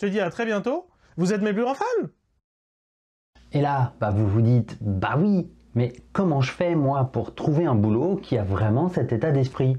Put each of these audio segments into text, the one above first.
te dis à très bientôt. Vous êtes mes plus grands fans? Et là, vous vous dites, bah oui, mais comment je fais moi pour trouver un boulot qui a vraiment cet état d'esprit?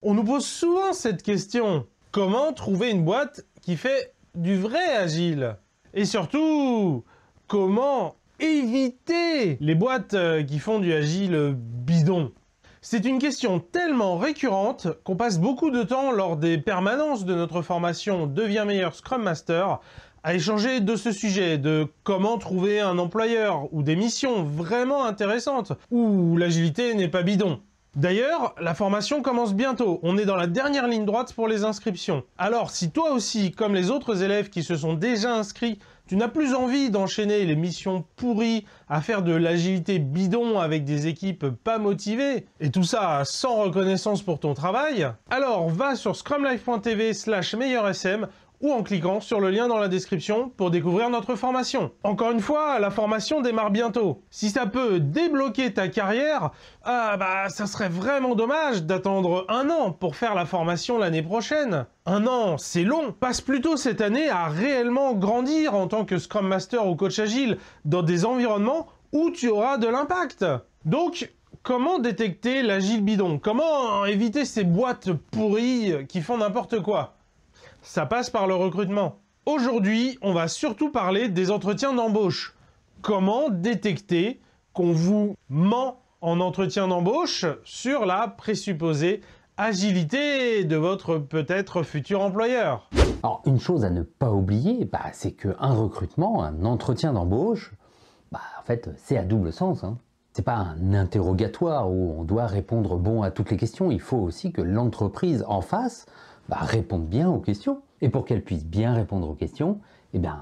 On nous pose souvent cette question. Comment trouver une boîte qui fait du vrai agile? Et surtout, comment éviter les boîtes qui font du agile bidon? C'est une question tellement récurrente qu'on passe beaucoup de temps lors des permanences de notre formation Deviens meilleur Scrum Master à échanger de ce sujet, de comment trouver un employeur ou des missions vraiment intéressantes où l'agilité n'est pas bidon. D'ailleurs, la formation commence bientôt, on est dans la dernière ligne droite pour les inscriptions. Alors si toi aussi, comme les autres élèves qui se sont déjà inscrits, tu n'as plus envie d'enchaîner les missions pourries à faire de l'agilité bidon avec des équipes pas motivées, et tout ça sans reconnaissance pour ton travail, alors va sur scrumlife.tv/meilleursm ou en cliquant sur le lien dans la description pour découvrir notre formation. Encore une fois, la formation démarre bientôt. Si ça peut débloquer ta carrière, ça serait vraiment dommage d'attendre 1 an pour faire la formation l'année prochaine. 1 an, c'est long. Passe plutôt cette année à réellement grandir en tant que Scrum Master ou Coach Agile dans des environnements où tu auras de l'impact. Donc, comment détecter l'agile bidon? Comment éviter ces boîtes pourries qui font n'importe quoi? Ça passe par le recrutement. Aujourd'hui, on va surtout parler des entretiens d'embauche. Comment détecter qu'on vous ment en entretien d'embauche sur la présupposée agilité de votre peut-être futur employeur? Alors, une chose à ne pas oublier, c'est qu'un recrutement, un entretien d'embauche, en fait, c'est à double sens. C'est pas un interrogatoire où on doit répondre bon à toutes les questions. Il faut aussi que l'entreprise en face réponde bien aux questions. Et pour qu'elle puisse bien répondre aux questions,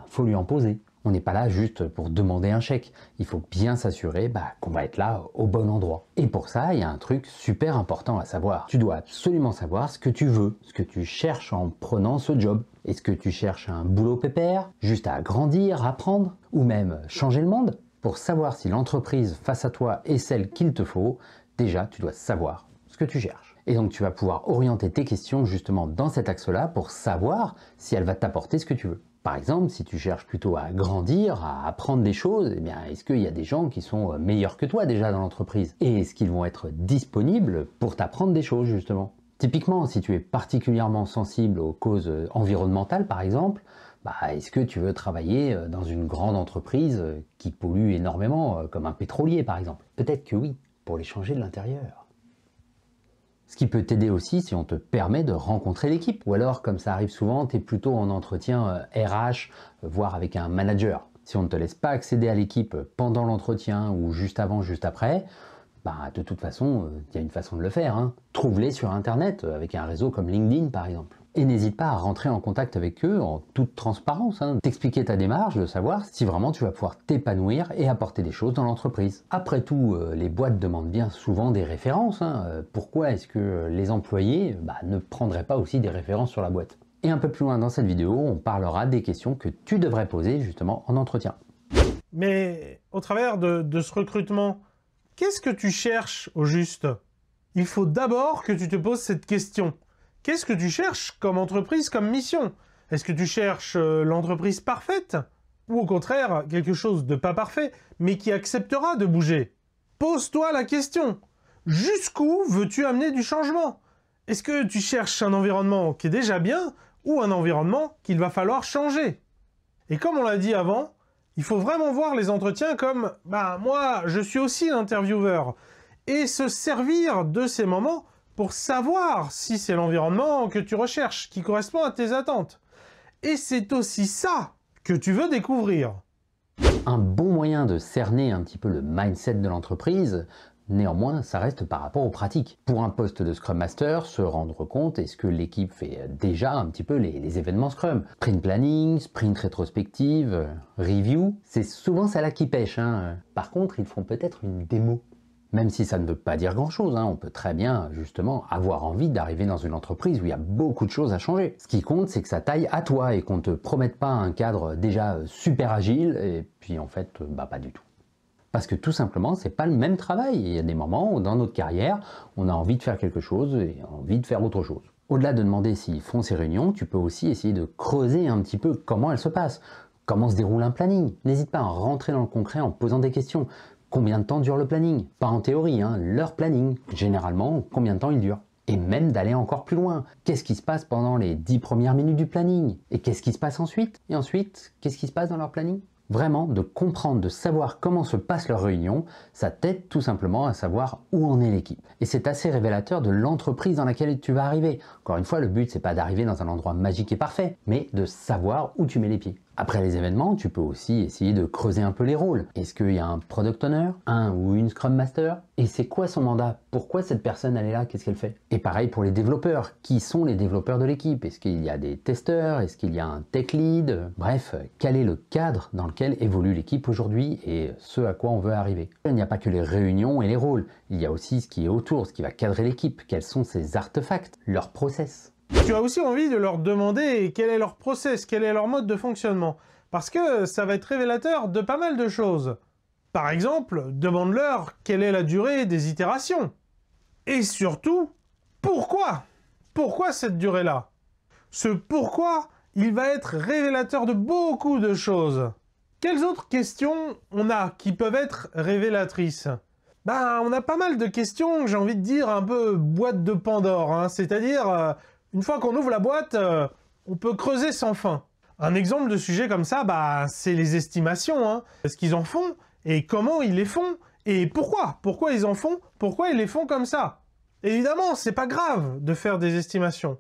faut lui en poser. On n'est pas là juste pour demander un chèque. Il faut bien s'assurer qu'on va être là au bon endroit. Et pour ça, il y a un truc super important à savoir. Tu dois absolument savoir ce que tu veux, ce que tu cherches en prenant ce job. Est-ce que tu cherches un boulot pépère, juste à grandir, apprendre, ou même changer le monde? Pour savoir si l'entreprise face à toi est celle qu'il te faut, déjà, tu dois savoir ce que tu cherches. Et donc, tu vas pouvoir orienter tes questions justement dans cet axe-là pour savoir si elle va t'apporter ce que tu veux. Par exemple, si tu cherches plutôt à grandir, à apprendre des choses, est-ce qu'il y a des gens qui sont meilleurs que toi déjà dans l'entreprise? Et est-ce qu'ils vont être disponibles pour t'apprendre des choses justement? Typiquement, si tu es particulièrement sensible aux causes environnementales par exemple, est-ce que tu veux travailler dans une grande entreprise qui pollue énormément, comme un pétrolier par exemple? Peut-être que oui, pour les changer de l'intérieur. Ce qui peut t'aider aussi si on te permet de rencontrer l'équipe. Ou alors, comme ça arrive souvent, tu es plutôt en entretien RH, voire avec un manager. Si on ne te laisse pas accéder à l'équipe pendant l'entretien ou juste avant, juste après, de toute façon, il y a une façon de le faire. Trouve-les sur Internet, avec un réseau comme LinkedIn par exemple. Et n'hésite pas à rentrer en contact avec eux en toute transparence, t'expliquer ta démarche, de savoir si vraiment tu vas pouvoir t'épanouir et apporter des choses dans l'entreprise. Après tout, les boîtes demandent bien souvent des références. Pourquoi est-ce que les employés ne prendraient pas aussi des références sur la boîte? Et un peu plus loin dans cette vidéo, on parlera des questions que tu devrais poser justement en entretien. Mais au travers de ce recrutement, qu'est-ce que tu cherches au juste? Il faut d'abord que tu te poses cette question. Qu'est-ce que tu cherches comme entreprise, comme mission? Est-ce que tu cherches l'entreprise parfaite? Ou au contraire, quelque chose de pas parfait, mais qui acceptera de bouger? Pose-toi la question. Jusqu'où veux-tu amener du changement? Est-ce que tu cherches un environnement qui est déjà bien ou un environnement qu'il va falloir changer? Et comme on l'a dit avant, il faut vraiment voir les entretiens comme « moi, je suis aussi l'intervieweur » et se servir de ces moments pour savoir si c'est l'environnement que tu recherches, qui correspond à tes attentes. Et c'est aussi ça que tu veux découvrir. Un bon moyen de cerner un petit peu le mindset de l'entreprise, néanmoins, ça reste par rapport aux pratiques. Pour un poste de Scrum Master, se rendre compte, est-ce que l'équipe fait déjà un petit peu les événements Scrum? Sprint planning, sprint rétrospective, review, c'est souvent celle-là qui pêche. Par contre, ils font peut-être une démo. Même si ça ne veut pas dire grand-chose, on peut très bien justement avoir envie d'arriver dans une entreprise où il y a beaucoup de choses à changer. Ce qui compte, c'est que ça taille à toi et qu'on ne te promette pas un cadre déjà super agile et puis en fait, pas du tout. Parce que tout simplement, c'est pas le même travail. Il y a des moments où dans notre carrière, on a envie de faire quelque chose et envie de faire autre chose. Au-delà de demander s'ils font ces réunions, tu peux aussi essayer de creuser un petit peu comment elles se passent. Comment se déroule un planning? N'hésite pas à rentrer dans le concret en posant des questions. Combien de temps dure le planning? Pas en théorie, hein, leur planning. Généralement, combien de temps il dure? Et même d'aller encore plus loin. Qu'est-ce qui se passe pendant les 10 premières minutes du planning? Et qu'est-ce qui se passe ensuite? Et ensuite, qu'est-ce qui se passe dans leur planning? Vraiment, de comprendre, de savoir comment se passe leur réunion, ça t'aide tout simplement à savoir où en est l'équipe. Et c'est assez révélateur de l'entreprise dans laquelle tu vas arriver. Encore une fois, le but, c'est pas d'arriver dans un endroit magique et parfait, mais de savoir où tu mets les pieds. Après les événements, tu peux aussi essayer de creuser un peu les rôles. Est-ce qu'il y a un Product Owner, un ou une Scrum Master? Et c'est quoi son mandat? Pourquoi cette personne elle est là? Qu'est-ce qu'elle fait? Et pareil pour les développeurs. Qui sont les développeurs de l'équipe? Est-ce qu'il y a des testeurs? Est-ce qu'il y a un tech lead? Bref, quel est le cadre dans lequel évolue l'équipe aujourd'hui et ce à quoi on veut arriver? Il n'y a pas que les réunions et les rôles. Il y a aussi ce qui est autour, ce qui va cadrer l'équipe. Quels sont ses artefacts, leurs process? Tu as aussi envie de leur demander quel est leur process, quel est leur mode de fonctionnement. Parce que ça va être révélateur de pas mal de choses. Par exemple, demande-leur quelle est la durée des itérations. Et surtout, pourquoi? Pourquoi cette durée-là? Ce pourquoi, il va être révélateur de beaucoup de choses. Quelles autres questions on a qui peuvent être révélatrices? On a pas mal de questions, j'ai envie de dire, un peu boîte de Pandore, hein. C'est-à-dire... une fois qu'on ouvre la boîte, on peut creuser sans fin. Un exemple de sujet comme ça, c'est les estimations. Hein. Ce qu'ils en font, et comment ils les font, et pourquoi. Pourquoi ils en font, pourquoi ils les font comme ça. Évidemment, c'est pas grave de faire des estimations.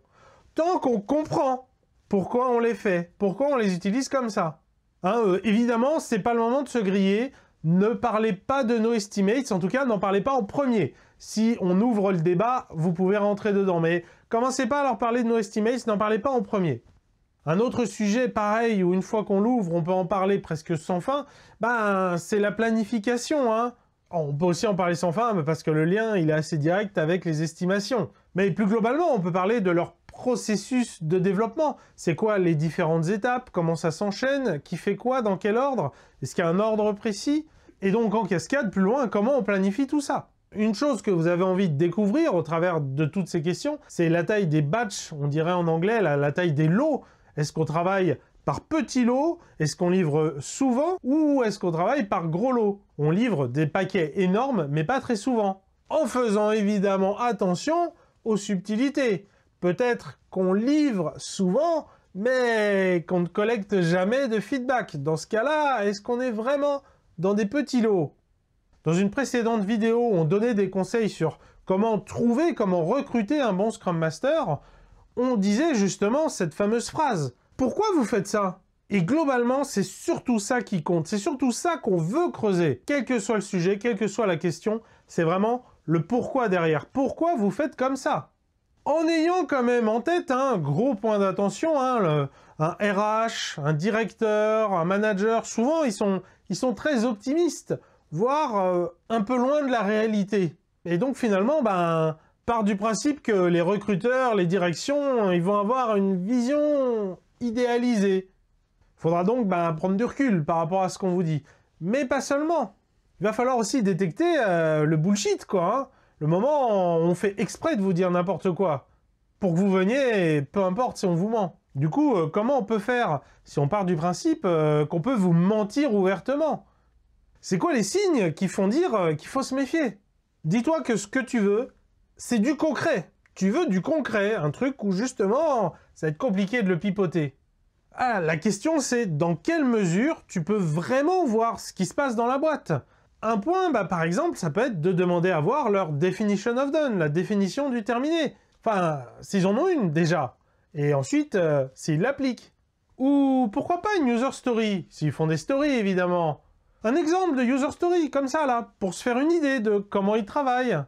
Tant qu'on comprend pourquoi on les fait, pourquoi on les utilise comme ça. Hein, évidemment, c'est pas le moment de se griller. Ne parlez pas de no estimates, en tout cas, n'en parlez pas en premier. Si on ouvre le débat, vous pouvez rentrer dedans, mais commencez pas à leur parler de no estimates, n'en parlez pas en premier. Un autre sujet pareil, où une fois qu'on l'ouvre, on peut en parler presque sans fin, c'est la planification. Hein. On peut aussi en parler sans fin, parce que le lien, il est assez direct avec les estimations. Mais plus globalement, on peut parler de leur processus de développement. C'est quoi les différentes étapes? Comment ça s'enchaîne? Qui fait quoi? Dans quel ordre? Est-ce qu'il y a un ordre précis? Et donc, en cascade, plus loin, comment on planifie tout ça? Une chose que vous avez envie de découvrir au travers de toutes ces questions, c'est la taille des batchs, on dirait en anglais, la taille des lots. Est-ce qu'on travaille par petits lots? Est-ce qu'on livre souvent? Ou est-ce qu'on travaille par gros lots? On livre des paquets énormes, mais pas très souvent. En faisant évidemment attention aux subtilités. Peut-être qu'on livre souvent, mais qu'on ne collecte jamais de feedback. Dans ce cas-là, est-ce qu'on est vraiment dans des petits lots? Dans une précédente vidéo, on donnait des conseils sur comment trouver, comment recruter un bon Scrum Master. On disait justement cette fameuse phrase. Pourquoi vous faites ça? Et globalement, c'est surtout ça qui compte. C'est surtout ça qu'on veut creuser. Quel que soit le sujet, quelle que soit la question, c'est vraiment le pourquoi derrière. Pourquoi vous faites comme ça? En ayant quand même en tête un gros point d'attention, un RH, un directeur, un manager, souvent ils sont très optimistes, voire un peu loin de la réalité. Et donc finalement, part du principe que les recruteurs, les directions, ils vont avoir une vision idéalisée. Il faudra donc prendre du recul par rapport à ce qu'on vous dit. Mais pas seulement. Il va falloir aussi détecter le bullshit, quoi. Hein. Le moment où on fait exprès de vous dire n'importe quoi. Pour que vous veniez, peu importe si on vous ment. Du coup, comment on peut faire si on part du principe qu'on peut vous mentir ouvertement? C'est quoi les signes qui font dire qu'il faut se méfier? Dis-toi que ce que tu veux, c'est du concret. Tu veux du concret, un truc où justement, ça va être compliqué de le pipoter. Ah, la question c'est dans quelle mesure tu peux vraiment voir ce qui se passe dans la boîte? Un point, par exemple, ça peut être de demander à voir leur definition of done, la définition du terminé. Enfin, s'ils en ont une déjà. Et ensuite, s'ils l'appliquent. Ou pourquoi pas une user story, s'ils font des stories évidemment. Un exemple de user story, comme ça là, pour se faire une idée de comment ils travaillent.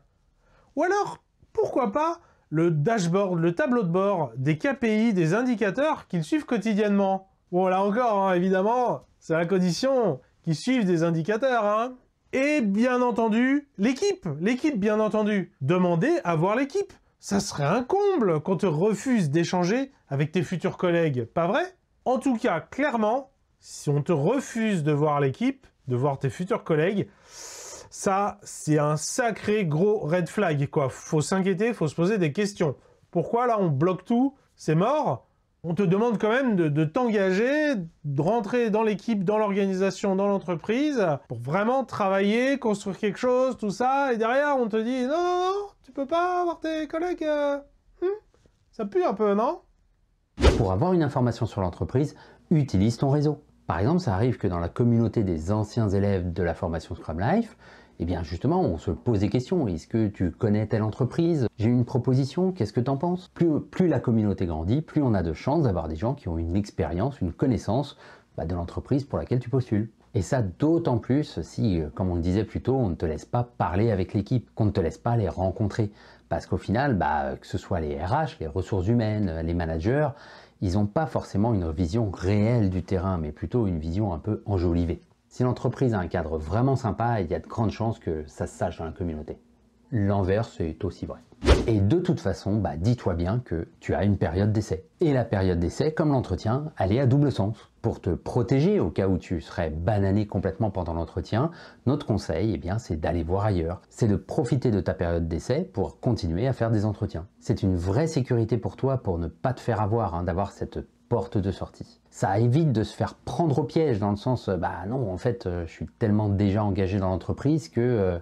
Ou alors, pourquoi pas le dashboard, le tableau de bord des KPI, des indicateurs qu'ils suivent quotidiennement. Bon, là encore, évidemment, c'est à la condition qu'ils suivent des indicateurs. Hein. Et bien entendu, l'équipe bien entendu. Demandez à voir l'équipe. Ça serait un comble qu'on te refuse d'échanger avec tes futurs collègues, pas vrai? En tout cas, clairement, si on te refuse de voir l'équipe, de voir tes futurs collègues, ça, c'est un sacré gros red flag, quoi. Faut s'inquiéter, faut se poser des questions. Pourquoi là on bloque tout? C'est mort. On te demande quand même de t'engager, de rentrer dans l'équipe, dans l'organisation, dans l'entreprise, pour vraiment travailler, construire quelque chose, tout ça, et derrière on te dit non, non, non, tu peux pas avoir tes collègues, ça pue un peu, non? Pour avoir une information sur l'entreprise, utilise ton réseau. Par exemple, ça arrive que dans la communauté des anciens élèves de la formation Scrum Life, eh bien justement, on se pose des questions. Est-ce que tu connais telle entreprise? J'ai une proposition, qu'est-ce que tu en penses? Plus la communauté grandit, plus on a de chances d'avoir des gens qui ont une expérience, une connaissance de l'entreprise pour laquelle tu postules. Et ça d'autant plus si, comme on le disait plus tôt, on ne te laisse pas parler avec l'équipe, qu'on ne te laisse pas les rencontrer. Parce qu'au final, que ce soit les RH, les ressources humaines, les managers, ils n'ont pas forcément une vision réelle du terrain, mais plutôt une vision un peu enjolivée. Si l'entreprise a un cadre vraiment sympa, il y a de grandes chances que ça se sache dans la communauté. L'inverse est aussi vrai. Et de toute façon, dis-toi bien que tu as une période d'essai. Et la période d'essai, comme l'entretien, elle est à double sens. Pour te protéger au cas où tu serais banané complètement pendant l'entretien, notre conseil, c'est d'aller voir ailleurs. C'est de profiter de ta période d'essai pour continuer à faire des entretiens. C'est une vraie sécurité pour toi pour ne pas te faire avoir, d'avoir cette porte de sortie. Ça évite de se faire prendre au piège dans le sens, non, en fait, je suis tellement déjà engagé dans l'entreprise que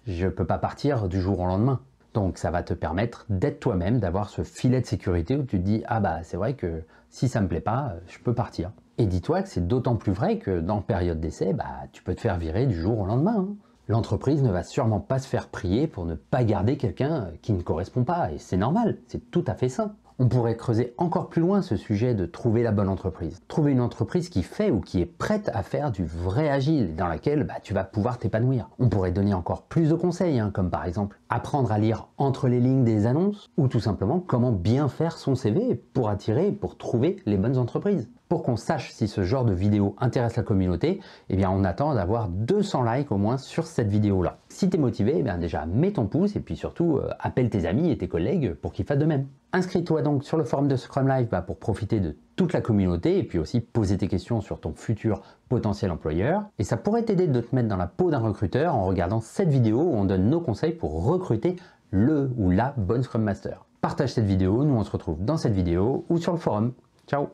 je ne peux pas partir du jour au lendemain. Donc ça va te permettre d'être toi-même, d'avoir ce filet de sécurité où tu te dis « Ah c'est vrai que si ça me plaît pas, je peux partir ». Et dis-toi que c'est d'autant plus vrai que dans période d'essai, tu peux te faire virer du jour au lendemain. L'entreprise ne va sûrement pas se faire prier pour ne pas garder quelqu'un qui ne correspond pas. Et c'est normal, c'est tout à fait sain. On pourrait creuser encore plus loin ce sujet de trouver la bonne entreprise. Trouver une entreprise qui fait ou qui est prête à faire du vrai agile, dans laquelle tu vas pouvoir t'épanouir. On pourrait donner encore plus de conseils, comme par exemple apprendre à lire entre les lignes des annonces, ou tout simplement comment bien faire son CV pour attirer et pour trouver les bonnes entreprises. Pour qu'on sache si ce genre de vidéo intéresse la communauté, on attend d'avoir 200 likes au moins sur cette vidéo-là. Si tu es motivé, déjà mets ton pouce et puis surtout appelle tes amis et tes collègues pour qu'ils fassent de même. Inscris-toi donc sur le forum de Scrum Life pour profiter de toute la communauté et puis aussi poser tes questions sur ton futur potentiel employeur. Et ça pourrait t'aider de te mettre dans la peau d'un recruteur en regardant cette vidéo où on donne nos conseils pour recruter le ou la bonne Scrum Master. Partage cette vidéo, nous on se retrouve dans cette vidéo ou sur le forum. Ciao!